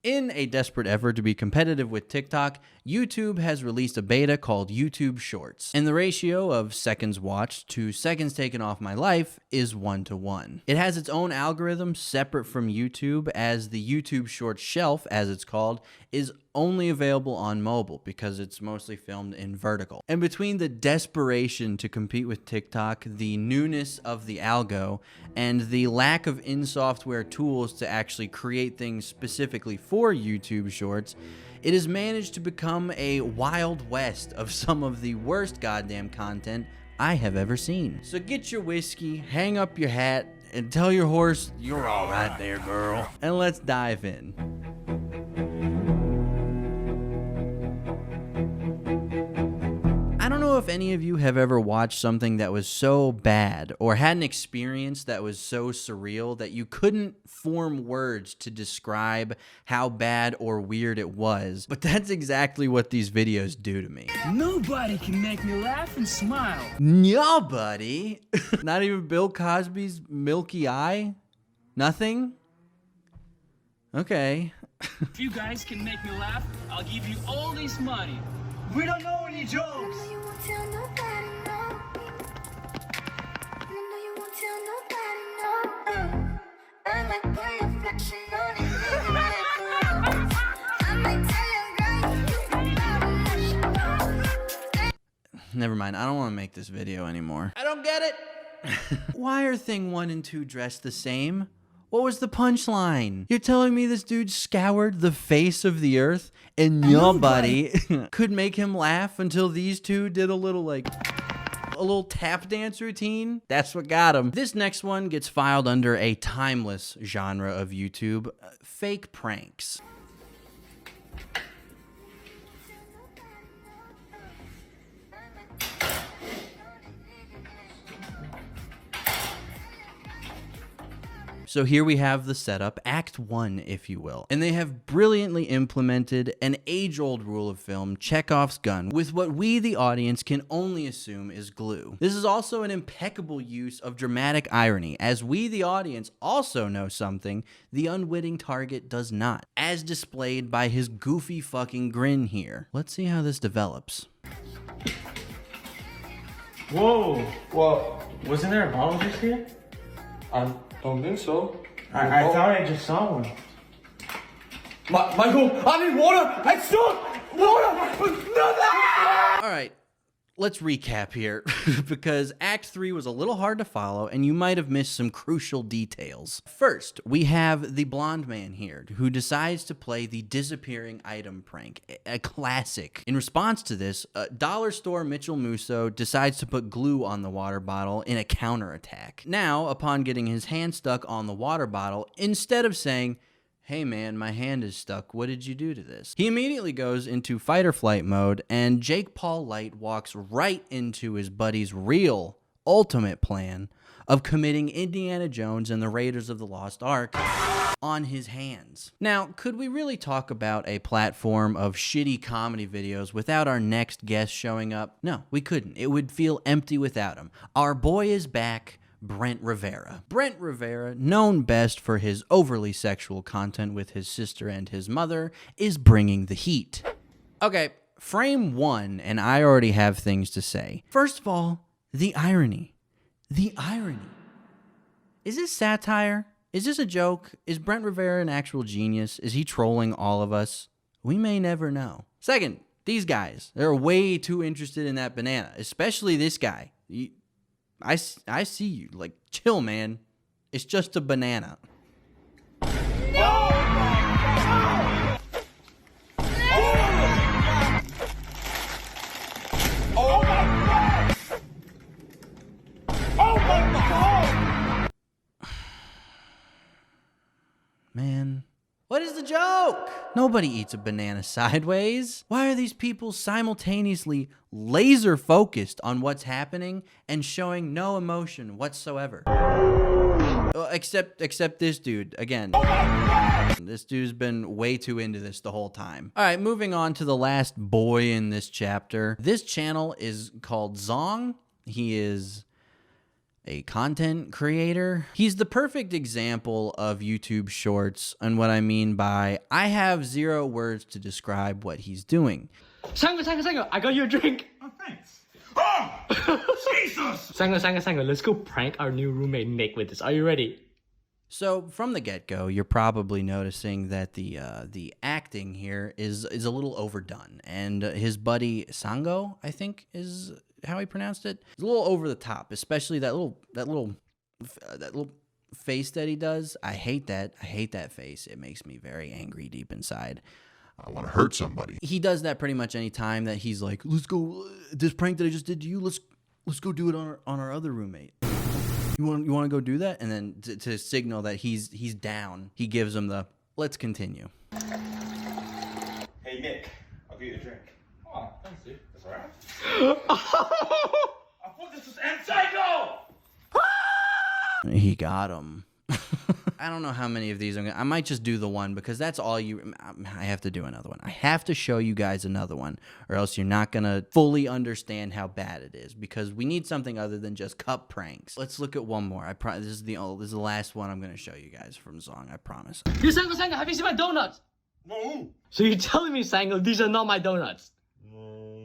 In a desperate effort to be competitive with TikTok, YouTube has released a beta called YouTube Shorts, and the ratio of seconds watched to seconds taken off my life is 1:1. It has its own algorithm separate from YouTube, as the YouTube Shorts shelf, as it's called, is only available on mobile because it's mostly filmed in vertical. And between the desperation to compete with TikTok, the newness of the algo, and the lack of in-software tools to actually create things specifically for YouTube Shorts, it has managed to become a wild west of some of the worst goddamn content I have ever seen. So get your whiskey, hang up your hat, and tell your horse, "You're all right there, girl." And let's dive in. I don't know if any of you have ever watched something that was so bad or had an experience that was so surreal that you couldn't form words to describe how bad or weird it was, but that's exactly what these videos do to me. Nobody can make me laugh and smile. Nobody? Not even Bill Cosby's Milky Eye? Nothing? Okay. If you guys can make me laugh, I'll give you all this money. We don't know any jokes. Never mind, I don't want to make this video anymore. I don't get it! Why are thing 1 and 2 dressed the same? What was the punchline? You're telling me this dude scoured the face of the earth and nobody could make him laugh until these two did a little tap dance routine? That's what got him. This next one gets filed under a timeless genre of YouTube, fake pranks. So here we have the setup, Act 1, if you will. And they have brilliantly implemented an age-old rule of film, Chekhov's gun, with what we, the audience, can only assume is glue. This is also an impeccable use of dramatic irony, as we, the audience, also know something the unwitting target does not, as displayed by his goofy fucking grin here. Let's see how this develops. Whoa! Well, wasn't there a bottle just here? I don't think so. I thought I just saw one. Michael, I need water! I stuck! Water! All right, let's recap here, because Act 3 was a little hard to follow, and you might have missed some crucial details. First, we have the blonde man here, who decides to play the disappearing item prank, a classic. In response to this, dollar store Mitchell Musso decides to put glue on the water bottle in a counterattack. Now, upon getting his hand stuck on the water bottle, instead of saying, "Hey man, my hand is stuck, what did you do to this?" he immediately goes into fight or flight mode, and Jake Paul Light walks right into his buddy's real, ultimate plan of committing Indiana Jones and the Raiders of the Lost Ark on his hands. Now, could we really talk about a platform of shitty comedy videos without our next guest showing up? No, we couldn't. It would feel empty without him. Our boy is back. Brent Rivera. Brent Rivera, known best for his overly sexual content with his sister and his mother, is bringing the heat. Okay, frame 1, and I already have things to say. First of all, the irony. The irony. Is this satire? Is this a joke? Is Brent Rivera an actual genius? Is he trolling all of us? We may never know. Second, these guys, they're way too interested in that banana, especially this guy. I see you. Like, chill, man. It's just a banana. No! Oh my God! Oh my God! Man. What is the joke? Nobody eats a banana sideways. Why are these people simultaneously laser focused on what's happening and showing no emotion whatsoever? Except this dude, again. This dude's been way too into this the whole time. All right, moving on to the last boy in this chapter. This channel is called Zong. He is a content creator. He's the perfect example of YouTube Shorts, and what I mean by I have 0 words to describe what he's doing. Sango, I got you a drink. Oh, thanks. Oh! Jesus! Sango, let's go prank our new roommate Nick with this. Are you ready? So from the get-go, you're probably noticing that the acting here is a little overdone, and his buddy Sango, I think is how he pronounced it, is a little over the top, especially that little face that he does. I hate that. I hate that face. It makes me very angry deep inside. I want to hurt somebody. He does that pretty much any time that he's like, let's go, this prank that I just did to you, let's go do it on our other roommate. You want to go do that? And then to signal that he's down, he gives him the, let's continue. Hey, Nick, I'll get you a drink. Oh, thanks, dude. That's all right. I thought this was Psycho! He got him. I don't know how many of these I might just do the one because that's all I have to do another one. I have to show you guys another one or else you're not going to fully understand how bad it is because we need something other than just cup pranks. Let's look at one more. This is the last one I'm going to show you guys from Zong, I promise. You Sango, have you seen my donuts? No. So you're telling me, Sango, these are not my donuts? No.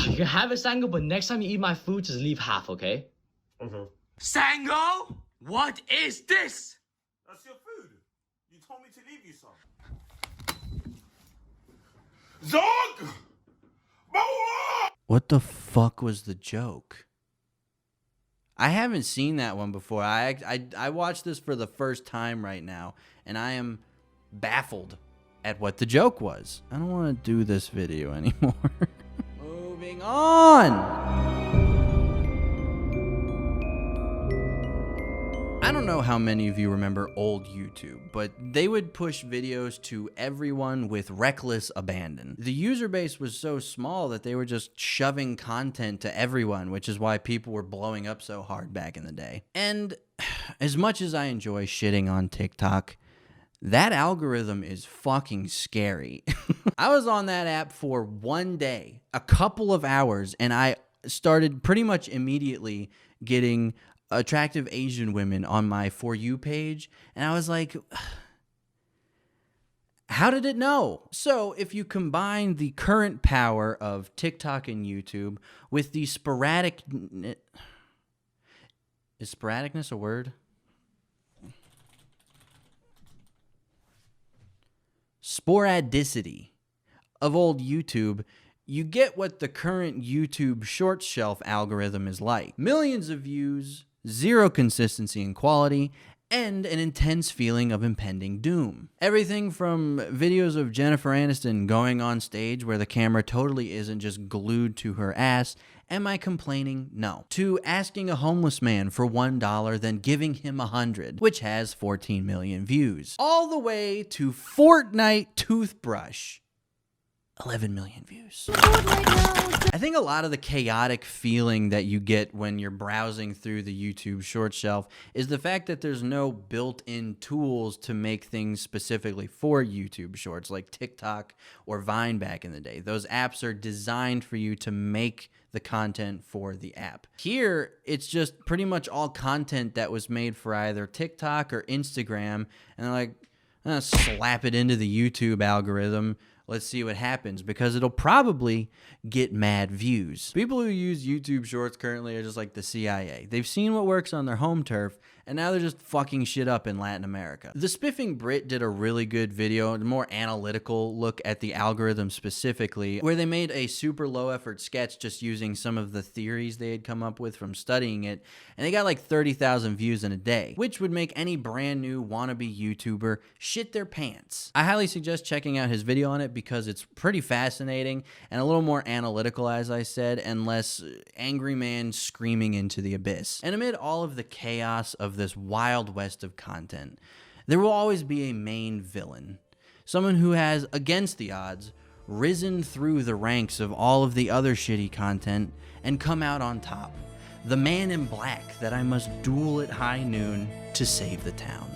You can have it, Sango, but next time you eat my food, just leave half, okay? Okay. Sango, what is this? That's your food. You told me to leave you some. Zog! What the fuck was the joke? I haven't seen that one before. I watched this for the first time right now, and I am baffled at what the joke was. I don't want to do this video anymore. Moving on. I don't know how many of you remember old YouTube, but they would push videos to everyone with reckless abandon. The user base was so small that they were just shoving content to everyone, which is why people were blowing up so hard back in the day. And as much as I enjoy shitting on TikTok, that algorithm is fucking scary. I was on that app for one day, a couple of hours, and I started pretty much immediately getting attractive Asian women on my For You page, and I was like, how did it know? So if you combine the current power of TikTok and YouTube with the sporadic... Is sporadicness a word? Sporadicity of old YouTube, you get what the current YouTube Shorts shelf algorithm is like. Millions of views, 0 consistency in quality, and an intense feeling of impending doom. Everything from videos of Jennifer Aniston going on stage where the camera totally isn't just glued to her ass, am I complaining? No. To asking a homeless man for $1, then giving him 100, which has 14 million views. All the way to Fortnite toothbrush. 11 million views. I think a lot of the chaotic feeling that you get when you're browsing through the YouTube short shelf is the fact that there's no built-in tools to make things specifically for YouTube shorts like TikTok or Vine back in the day. Those apps are designed for you to make the content for the app. Here, it's just pretty much all content that was made for either TikTok or Instagram, and they're like, slap it into the YouTube algorithm. Let's see what happens, because it'll probably get mad views. People who use YouTube Shorts currently are just like the CIA. They've seen what works on their home turf, and now they're just fucking shit up in Latin America. The Spiffing Brit did a really good video, a more analytical look at the algorithm specifically, where they made a super low effort sketch just using some of the theories they had come up with from studying it, and they got like 30,000 views in a day, which would make any brand new wannabe YouTuber shit their pants. I highly suggest checking out his video on it because it's pretty fascinating and a little more analytical, as I said, and less angry man screaming into the abyss. And amid all of the chaos of this wild west of content, there will always be a main villain, someone who has, against the odds, risen through the ranks of all of the other shitty content and come out on top. The man in black that I must duel at high noon to save the town.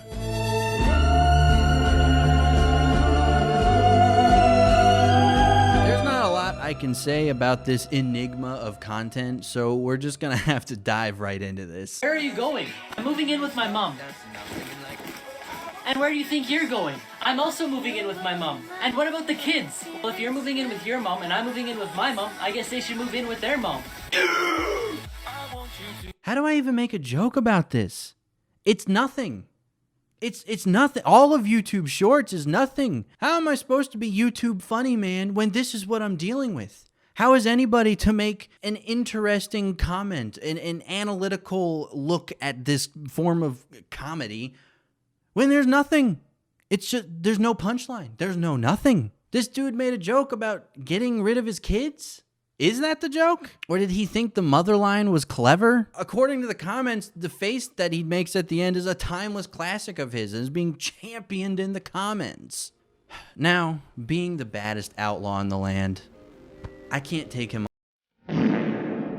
There's not a lot I can say about this enigma of content, so we're just gonna have to dive right into this. Where are you going? I'm moving in with my mom. And where do you think you're going? I'm also moving in with my mom. And what about the kids? Well, if you're moving in with your mom and I'm moving in with my mom, I guess they should move in with their mom. How do I even make a joke about this? It's nothing. It's nothing. All of YouTube Shorts is nothing. How am I supposed to be YouTube funny, man, when this is what I'm dealing with? How is anybody to make an interesting comment, an analytical look at this form of comedy when there's nothing? It's just, there's no punchline. There's no nothing. This dude made a joke about getting rid of his kids? Is that the joke? Or did he think the mother line was clever? According to the comments, the face that he makes at the end is a timeless classic of his and is being championed in the comments. Now, being the baddest outlaw in the land, I can't take him.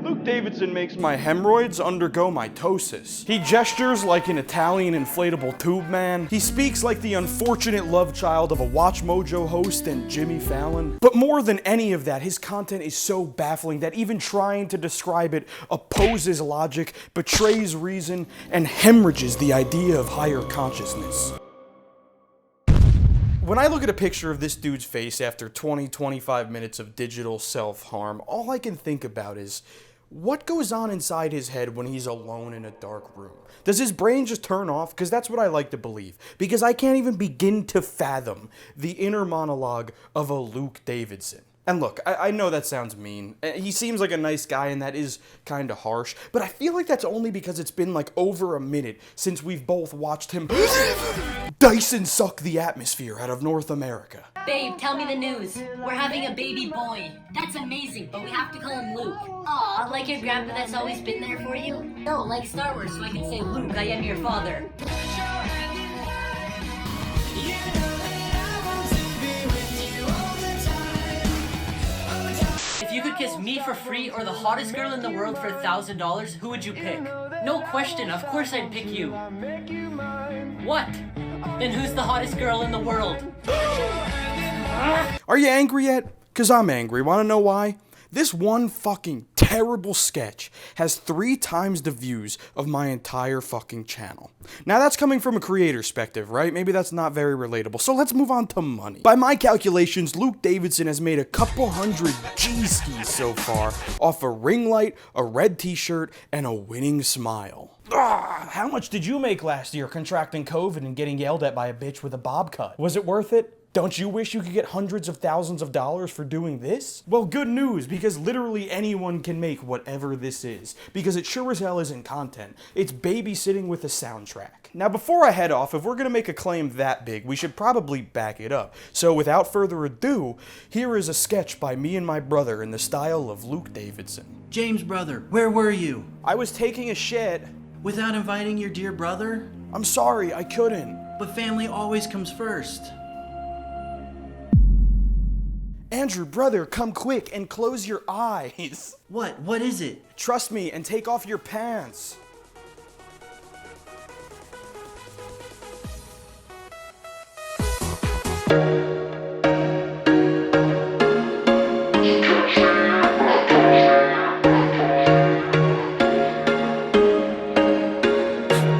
Luke Davidson makes my hemorrhoids undergo mitosis. He gestures like an Italian inflatable tube man. He speaks like the unfortunate love child of a Watch Mojo host and Jimmy Fallon. But more than any of that, his content is so baffling that even trying to describe it opposes logic, betrays reason, and hemorrhages the idea of higher consciousness. When I look at a picture of this dude's face after 20-25 minutes of digital self-harm, all I can think about is, what goes on inside his head when he's alone in a dark room? Does his brain just turn off? Because that's what I like to believe. Because I can't even begin to fathom the inner monologue of a Luke Davidson. And look, I know that sounds mean. He seems like a nice guy, and that is kind of harsh. But I feel like that's only because it's been like over a minute since we've both watched him Dyson suck the atmosphere out of North America. Babe, tell me the news. We're having a baby boy. That's amazing, but we have to call him Luke. Aw, like your grandpa that's always been there for you? No, like Star Wars, so I can say, Luke, I am your father. If you could kiss me for free or the hottest girl in the world for $1,000, who would you pick? No question, of course I'd pick you. What? Then who's the hottest girl in the world? Are you angry yet? 'Cause I'm angry. Wanna know why? This one fucking terrible sketch has 3 times the views of my entire fucking channel. Now that's coming from a creator perspective, right? Maybe that's not very relatable. So let's move on to money. By my calculations, Luke Davidson has made a couple hundred G-skis so far off a ring light, a red t-shirt, and a winning smile. How much did you make last year contracting COVID and getting yelled at by a bitch with a bob cut? Was it worth it? Don't you wish you could get hundreds of thousands of dollars for doing this? Well, good news, because literally anyone can make whatever this is, because it sure as hell isn't content. It's babysitting with a soundtrack. Now, before I head off, if we're gonna make a claim that big, we should probably back it up. So without further ado, here is a sketch by me and my brother in the style of Luke Davidson. James, brother, where were you? I was taking a shit. Without inviting your dear brother? I'm sorry, I couldn't. But family always comes first. Andrew, brother, come quick and close your eyes. What? What is it? Trust me and take off your pants.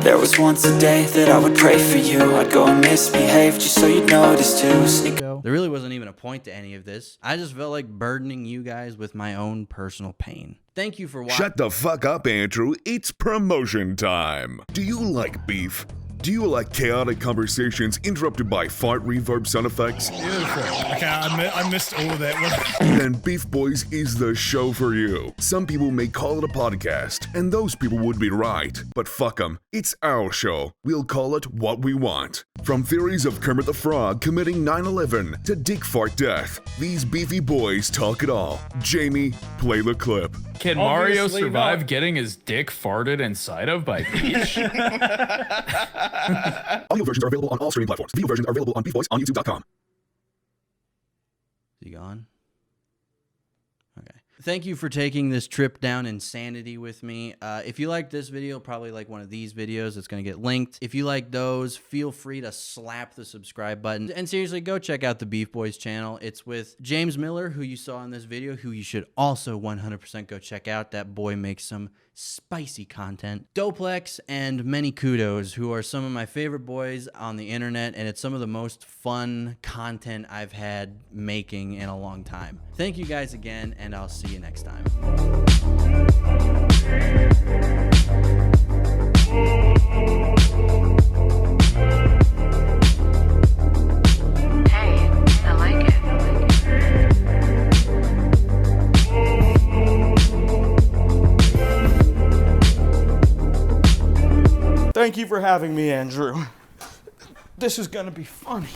There was once a day that I would pray for you. I'd go and misbehave just so you'd notice too. There really wasn't even a point to any of this. I just felt like burdening you guys with my own personal pain. Thank you for watching. Shut the fuck up, Andrew. It's promotion time. Do you like beef? Do you like chaotic conversations interrupted by fart reverb sound effects? Beautiful. Okay, I missed all of that. Then Beef Boys is the show for you. Some people may call it a podcast, and those people would be right. But fuck them. It's our show. We'll call it what we want. From theories of Kermit the Frog committing 9/11 to dick fart death, these beefy boys talk it all. Jamie, play the clip. Can Mario survive getting his dick farted inside of by Peach? Audio versions are available on all streaming platforms. Video versions are available on Beef Boys on YouTube.com. Is he gone? Okay. Thank you for taking this trip down insanity with me. If you like this video, probably like one of these videos. It's going to get linked. If you like those, feel free to slap the subscribe button. And seriously, go check out the Beef Boys channel. It's with James Miller, who you saw in this video, who you should also 100% go check out. That boy makes some spicy content. Doplex and many kudos, who are some of my favorite boys on the internet, and it's some of the most fun content I've had making in a long time. Thank you guys again, and I'll see you next time. Thank you for having me, Andrew. This is gonna be funny.